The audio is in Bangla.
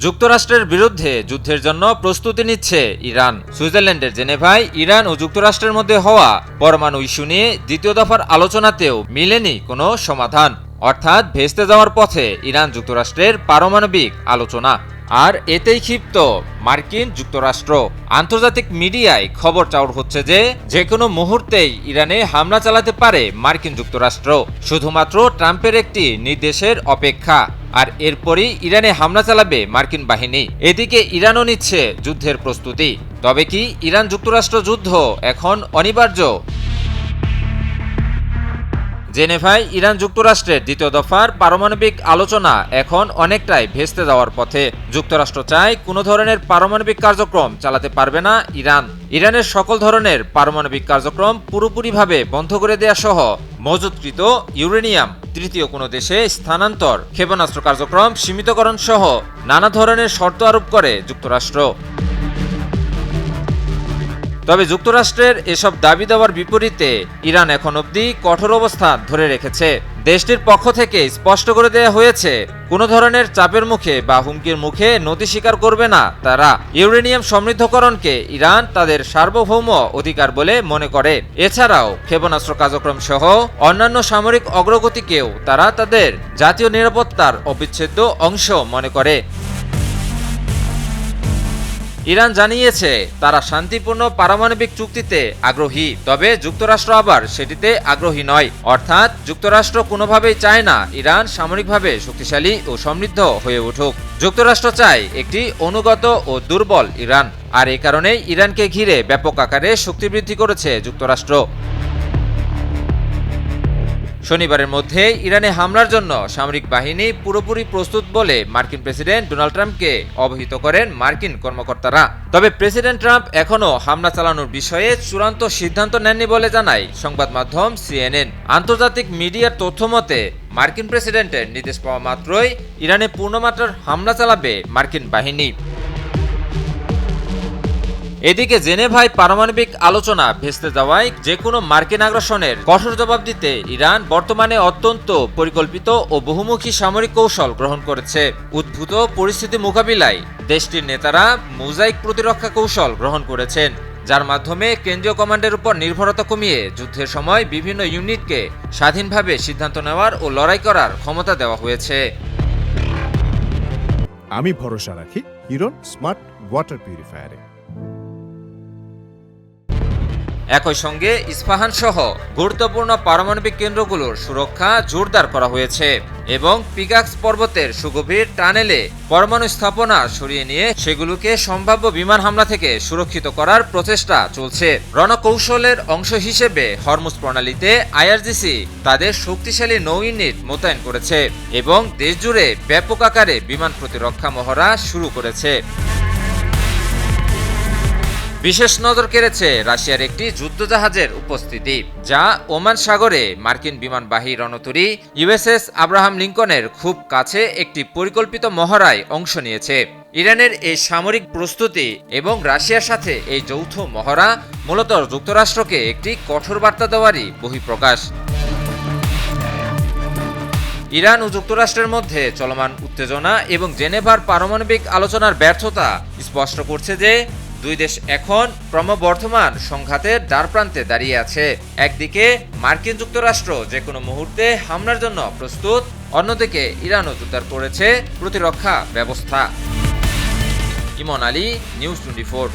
যুক্তরাষ্ট্রের বিরুদ্ধে যুদ্ধের জন্য প্রস্তুতি নিচ্ছে ইরান। সুইজারল্যান্ডের জেনেভায় ইরান ও যুক্তরাষ্ট্রের মধ্যে হওয়া পরমাণু ইস্যু নিয়ে দ্বিতীয় দফার আলোচনাতেও মিলেনি কোনো সমাধান, অর্থাৎ ভেস্তে যাওয়ার পথে ইরান যুক্তরাষ্ট্রের পারমাণবিক আলোচনা। আর এতেই ক্ষিপ্ত মার্কিন যুক্তরাষ্ট্র। আন্তর্জাতিক মিডিয়ায় খবর চাউর হচ্ছে যে কোনো মুহূর্তেই ইরানে হামলা চালাতে পারে মার্কিন যুক্তরাষ্ট্র, শুধুমাত্র ট্রাম্পের একটি নির্দেশের অপেক্ষা। আর এরপরই ইরানে হামলা চালাবে মার্কিন বাহিনী। এদিকে ইরানও নিচ্ছে যুদ্ধের প্রস্তুতি। তবে কি ইরান যুক্তরাষ্ট্র যুদ্ধ এখন অনিবার্য? জেনেভায় ইরান যুক্তরাষ্ট্রের দ্বিতীয় দফার পারমাণবিক আলোচনা এখন অনেকটাই ভেস্তে যাওয়ার পথে। যুক্তরাষ্ট্র চায় কোনো ধরনের পারমাণবিক কার্যক্রম চালাতে পারবে না ইরান। ইরানের সকল ধরনের পারমাণবিক কার্যক্রম পুরোপুরিভাবে বন্ধ করে দেয়া সহ মজুতকৃত ইউরেনিয়াম তৃতীয় কোনো দেশে স্থানান্তর, ক্ষেপণাস্ত্র কার্যক্রম সীমিতকরণ সহ নানা ধরনের শর্ত আরোপ করে যুক্তরাষ্ট্র। তবে যুক্তরাষ্ট্রের এসব দাবি দেওয়ার বিপরীতে ইরান এখন অবধি কঠোর অবস্থান ধরে রেখেছে। দেশটির পক্ষ থেকে স্পষ্ট করে দেওয়া হয়েছে, কোনো ধরনের চাপের মুখে বা হুমকির মুখে নতি স্বীকার করবে না তারা। ইউরেনিয়াম সমৃদ্ধকরণকে ইরান তাদের সার্বভৌম অধিকার বলে মনে করে। এছাড়াও ক্ষেপণাস্ত্র কার্যক্রম সহ অন্যান্য সামরিক অগ্রগতিকেও তারা তাদের জাতীয় নিরাপত্তার অবিচ্ছেদ্য অংশ মনে করে। ইরান জানিয়েছে তারা শান্তিপূর্ণ পারমাণবিক চুক্তিতে আগ্রহী, তবে যুক্তরাষ্ট্র আবার সেটিতে আগ্রহী নয়। অর্থাৎ যুক্তরাষ্ট্র কোনোভাবেই চায় না ইরান সামরিকভাবে শক্তিশালী ও সমৃদ্ধ হয়ে উঠুক। যুক্তরাষ্ট্র চায় একটি অনুগত ও দুর্বল ইরান। আর এই কারণেই ইরানকে ঘিরে ব্যাপক আকারে শক্তি বৃদ্ধি করেছে যুক্তরাষ্ট্র। শনিবারের মধ্যে ইরানে হামলার জন্য সামরিক বাহিনী পুরোপুরি প্রস্তুত বলে মার্কিন প্রেসিডেন্ট ডোনাল্ড ট্রাম্পকে অবহিত করেন মার্কিন কর্মকর্তারা। তবে প্রেসিডেন্ট ট্রাম্প এখনও হামলা চালানোর বিষয়ে চূড়ান্ত সিদ্ধান্ত নেননি বলে জানায় সংবাদ মাধ্যম সিএনএন। আন্তর্জাতিক মিডিয়ার তথ্যমতে মার্কিন প্রেসিডেন্টের নির্দেশ পাওয়া মাত্রই ইরানে পূর্ণমাত্রার হামলা চালাবে মার্কিন বাহিনী। এদিকে জেনেভায় পারমাণবিক আলোচনা ভেস্তে যাওয়ায় যে কোনো মার্কিন আগ্রাসনের কঠোর জবাব দিতে ইরান বর্তমানে অত্যন্ত পরিকল্পিত ও বহুমুখী সামরিক কৌশল গ্রহণ করেছে। উদ্ভূত পরিস্থিতি মোকাবিলায় দেশটির নেতারা মোজাইক প্রতিরক্ষা কৌশল গ্রহণ করেছেন, যার মাধ্যমে কেন্দ্রীয় কমান্ডের উপর নির্ভরতা কমিয়ে যুদ্ধের সময় বিভিন্ন ইউনিটকে স্বাধীনভাবে সিদ্ধান্ত নেওয়ার ও লড়াই করার ক্ষমতা দেওয়া হয়েছে। আমি ভরসা রাখি হিরন স্মার্ট ওয়াটার পিউরিফায়ারে। একই সঙ্গে ইস্পাহান সহ গুরুত্বপূর্ণ পারমাণবিক কেন্দ্রগুলোর সুরক্ষা জোরদার করা হয়েছে এবং পিকাক্স পর্বতের সুগভীর টানেলে পরমাণু স্থাপনা সরিয়ে নিয়ে সেগুলোকে সম্ভাব্য বিমান হামলা থেকে সুরক্ষিত করার প্রচেষ্টা চলছে। রণকৌশলের অংশ হিসেবে হরমুজ প্রণালীতে আইআরজিসি তাদের শক্তিশালী নৌ ইউনিট মোতায়েন করেছে এবং দেশজুড়ে ব্যাপক আকারে বিমান প্রতিরক্ষা মহড়া শুরু করেছে। বিশেষ নজর কেড়েছে রাশিয়ার একটি যুদ্ধজাহাজের উপস্থিতি, যা ওমান সাগরে মার্কিন বিমানবাহী রণতরী ইউএসএস আব্রাহাম লিঙ্কনের খুব কাছে একটি পরিকল্পিত মহড়ায় অংশ নিয়েছে। ইরানের এই সামরিক প্রস্তুতি এবং রাশিয়ার সাথে এই যৌথ মহড়া মূলত যুক্তরাষ্ট্রকে একটি কঠোর বার্তা দেওয়ারই বহিঃপ্রকাশ। ইরান ও যুক্তরাষ্ট্রের মধ্যে চলমান উত্তেজনা এবং জেনেভার পারমাণবিক আলোচনার ব্যর্থতা স্পষ্ট করছে যে দুই দেশ এখন ক্রমবর্ধমান সংঘাতের দ্বারপ্রান্তে দাঁড়িয়ে আছে। একদিকে মার্কিন যুক্তরাষ্ট্র যে কোনো মুহূর্তে হামলার জন্য প্রস্তুত, অন্যদিকে ইরানও জোরদার করেছে প্রতিরক্ষা ব্যবস্থা। ইমন আলী, নিউজ 24।